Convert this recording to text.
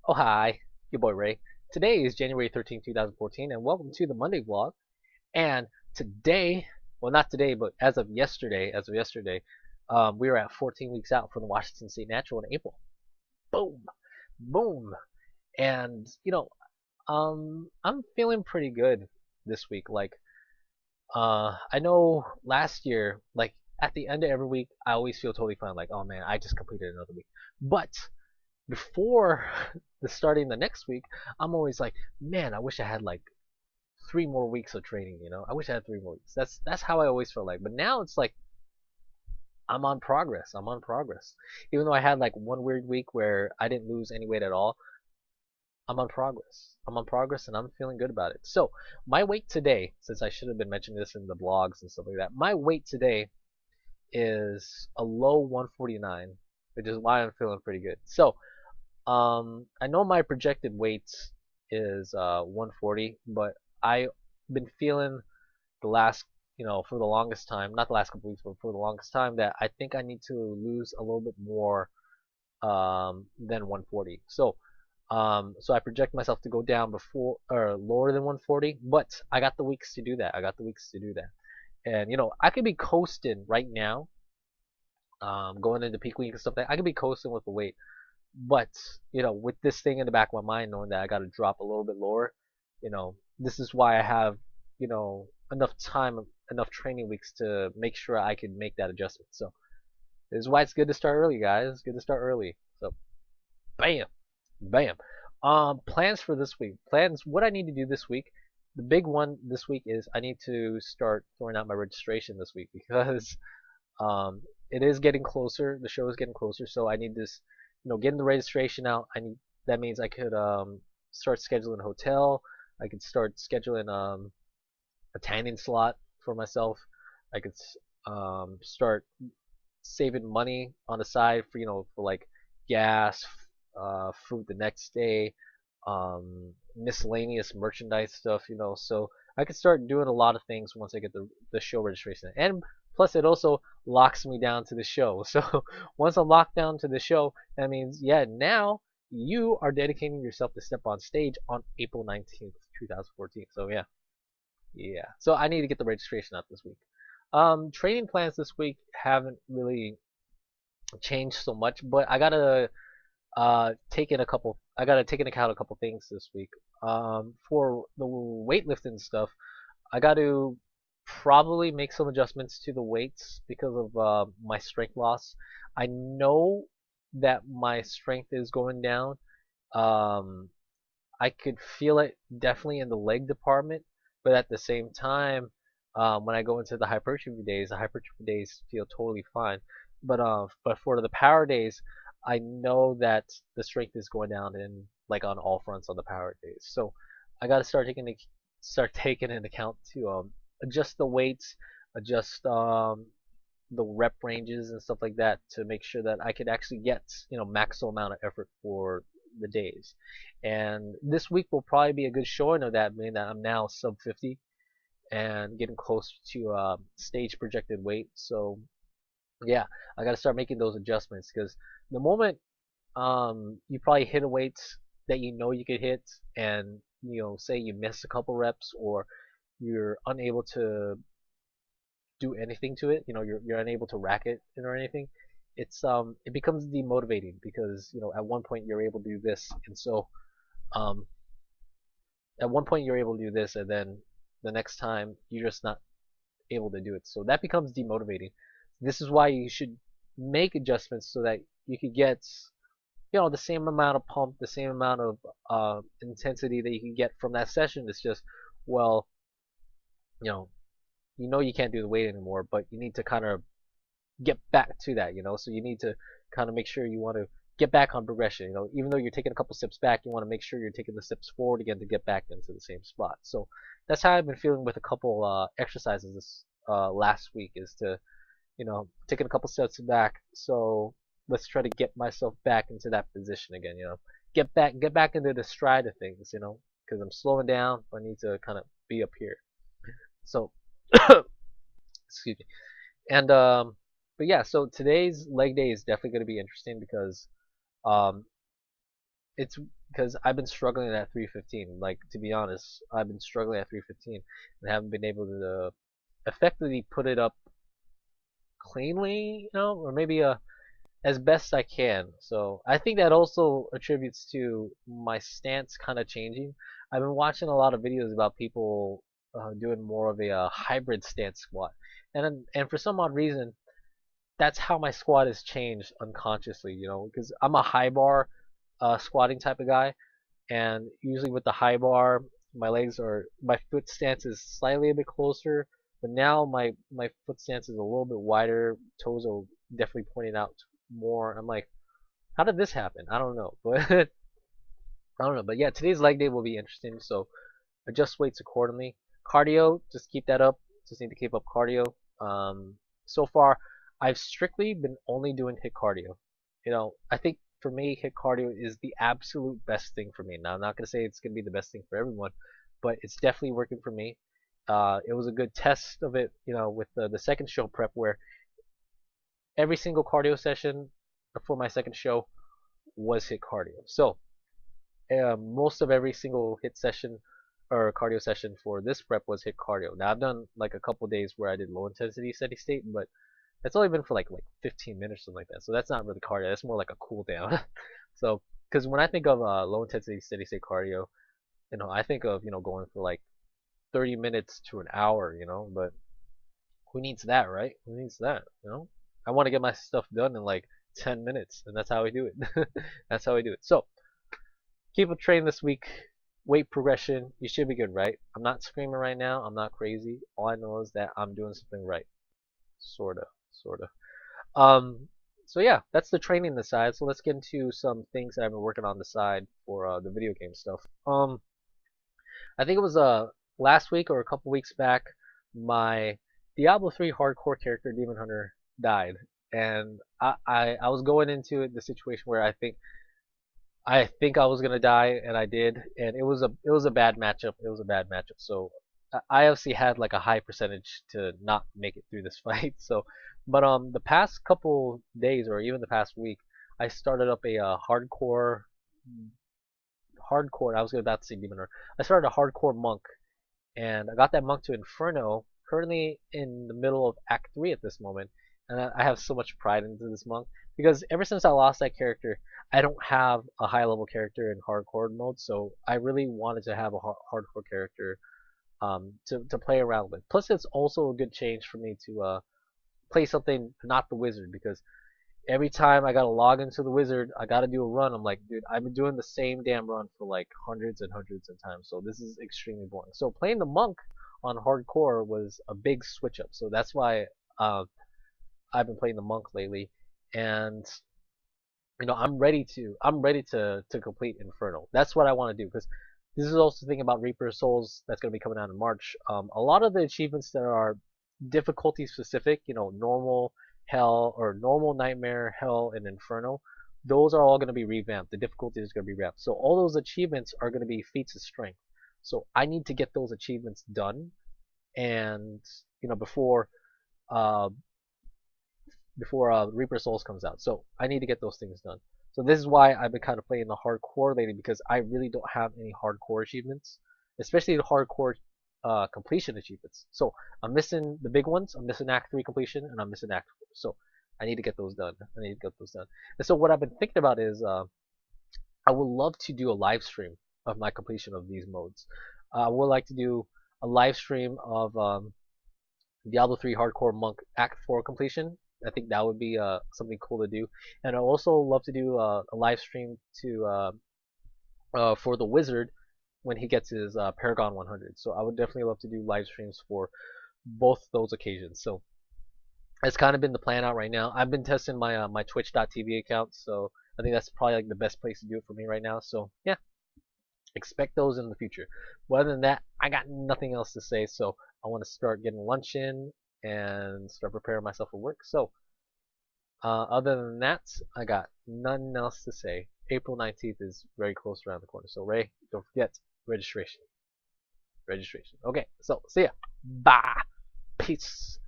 Oh, hi, your boy Ray. Today is January 13th, 2014, and welcome to the Monday vlog. And today, well, not today, but as of yesterday, we were at 14 weeks out from the Washington State Natural in April. Boom, boom. And, I'm feeling pretty good this week. I know last year, at the end of every week, I always feel totally fine. Like, oh man, I just completed another week. But before the starting the next week, I'm always like, man, I wish I had like 3 more weeks of training. I wish I had 3 more weeks. That's how I always feel like. But now it's like I'm on progress. I'm on progress. Even though I had like one weird week where I didn't lose any weight at all, I'm on progress. I'm on progress, and I'm feeling good about it. So my weight today, since I should have been mentioning this in the blogs and stuff like that, my weight today is a low 149, which is why I'm feeling pretty good. So I know my projected weight is 140, but I've been feeling the last, for the longest time, not the last couple weeks, but for the longest time, that I think I need to lose a little bit more than 140. So I project myself to go down before or lower than 140, but I got the weeks to do that. I got the weeks to do that, and I could be coasting right now, going into peak week and stuff like that. I could be coasting with the weight. But, with this thing in the back of my mind, knowing that I got to drop a little bit lower, this is why I have, enough time, enough training weeks to make sure I can make that adjustment. So, this is why it's good to start early, guys. It's good to start early. So, bam, bam. Plans for this week. Plans, what I need to do this week. The big one this week is I need to start throwing out my registration this week because it is getting closer. The show is getting closer, so I need this, getting the registration out. That means I could start scheduling a hotel. I could start scheduling a tanning slot for myself. I could start saving money on the side for like gas, food the next day, miscellaneous merchandise stuff. So I could start doing a lot of things once I get the show registration. And plus, it also locks me down to the show. So once I'm locked down to the show, that means, yeah, now you are dedicating yourself to step on stage on April 19th, 2014. So yeah, yeah. So I need to get the registration out this week. Training plans this week haven't really changed so much, but I gotta take into account a couple things this week. For the weightlifting stuff, I got to probably make some adjustments to the weights because of my strength loss. I know that my strength is going down. Um, I could feel it definitely in the leg department, but at the same time, when I go into the hypertrophy days feel totally fine. But for the power days, I know that the strength is going down in like on all fronts on the power days. So I got to start taking into account to adjust the weights, adjust the rep ranges and stuff like that to make sure that I could actually get maximal amount of effort for the days. And this week will probably be a good showing of that, meaning that I'm now sub 50 and getting close to stage projected weight. So yeah, I got to start making those adjustments because the moment you probably hit a weight that you could hit, and say you miss a couple reps or you're unable to do anything to it, you're unable to rack it or anything, it becomes demotivating because at one point you're able to do this, and so um at one point you're able to do this, and then the next time you're just not able to do it. So that becomes demotivating. This is why you should make adjustments so that you could get the same amount of pump, the same amount of intensity that you can get from that session. It's just, well, you know you can't do the weight anymore, but you need to kind of get back to that. So you need to kind of make sure you want to get back on progression. Even though you're taking a couple steps back, you want to make sure you're taking the steps forward again to get back into the same spot. So that's how I've been feeling with a couple exercises this last week, is to taking a couple steps back. So let's try to get myself back into that position again. Get back into the stride of things. Because I'm slowing down, but I need to kind of be up here. So excuse me. And but yeah, so today's leg day is definitely going to be interesting because um it's because I've been struggling at 315. Like, to be honest, I've been struggling at 315 and haven't been able to effectively put it up cleanly, or maybe as best I can. So I think that also attributes to my stance kind of changing. I've been watching a lot of videos about people doing more of a hybrid stance squat, and for some odd reason, that's how my squat has changed unconsciously. Because I'm a high bar squatting type of guy, and usually with the high bar, my foot stance is slightly a bit closer, but now my foot stance is a little bit wider. Toes are definitely pointing out more. I'm like, how did this happen? I don't know, but I don't know. But yeah, today's leg day will be interesting. So adjust weights accordingly. Cardio, just keep that up. Just need to keep up cardio. So far, I've strictly been only doing HIIT cardio. I think for me, HIIT cardio is the absolute best thing for me. Now, I'm not gonna say it's gonna be the best thing for everyone, but it's definitely working for me. It was a good test of it, with the second show prep where every single cardio session for my second show was HIIT cardio. So most of every single HIIT session or cardio session for this prep was HIIT cardio. Now I've done like a couple days where I did low intensity steady state, but it's only been for like 15 minutes or something like that. So that's not really cardio. That's more like a cool down. So because when I think of low intensity steady state cardio, I think of going for like 30 minutes to an hour, but who needs that, right? Who needs that? I want to get my stuff done in like 10 minutes, and that's how we do it. That's how we do it. So keep a train this week. Weight progression, you should be good, right? I'm not screaming right now. I'm not crazy. All I know is that I'm doing something right. Sorta, sorta. So yeah, that's the training on the side. So let's get into some things that I've been working on the side for the video game stuff. I think it was last week or a couple weeks back, my Diablo 3 hardcore character Demon Hunter died, and I was going into it the situation where I think I was gonna die, and I did, and it was a bad matchup. It was a bad matchup. So I obviously had like a high percentage to not make it through this fight. So, but the past couple days or even the past week, I started up a hardcore. I was about to say demon hunter. I started a hardcore monk, and I got that monk to Inferno. Currently in the middle of Act 3 at this moment, and I have so much pride into this monk because ever since I lost that character, I don't have a high level character in hardcore mode, so I really wanted to have a hardcore character to play around with. Plus, it's also a good change for me to play something not the wizard because every time I gotta log into the wizard, I gotta do a run. I'm like, dude, I've been doing the same damn run for like hundreds and hundreds of times, so this is extremely boring. So playing the monk on hardcore was a big switch up. So that's why I've been playing the monk lately, and I'm ready to complete Inferno. That's what I want to do because this is also the thing about Reaper of Souls that's going to be coming out in March. A lot of the achievements that are difficulty specific, normal, hell, or normal, nightmare, hell, and Inferno, those are all going to be revamped. The difficulty is going to be revamped. So all those achievements are going to be feats of strength. So I need to get those achievements done, and uh, before Reaper Souls comes out. So I need to get those things done. So this is why I've been kind of playing the hardcore lately because I really don't have any hardcore achievements, especially the hardcore completion achievements. So I'm missing the big ones. I'm missing Act 3 completion and I'm missing Act 4. So I need to get those done. I need to get those done. And so what I've been thinking about is I would love to do a live stream of my completion of these modes. I would like to do a live stream of Diablo 3 Hardcore Monk Act 4 completion. I think that would be something cool to do. And I also love to do a live stream for the Wizard when he gets his Paragon 100. So I would definitely love to do live streams for both those occasions. So it's kind of been the plan out right now. I've been testing my Twitch.tv account, so I think that's probably like the best place to do it for me right now. So yeah, expect those in the future. But other than that, I got nothing else to say. So I want to start getting lunch in and start preparing myself for work. So other than that, I got nothing else to say. April 19th is very close around the corner. So Ray, don't forget registration. Registration. Okay, so see ya. Bye. Peace.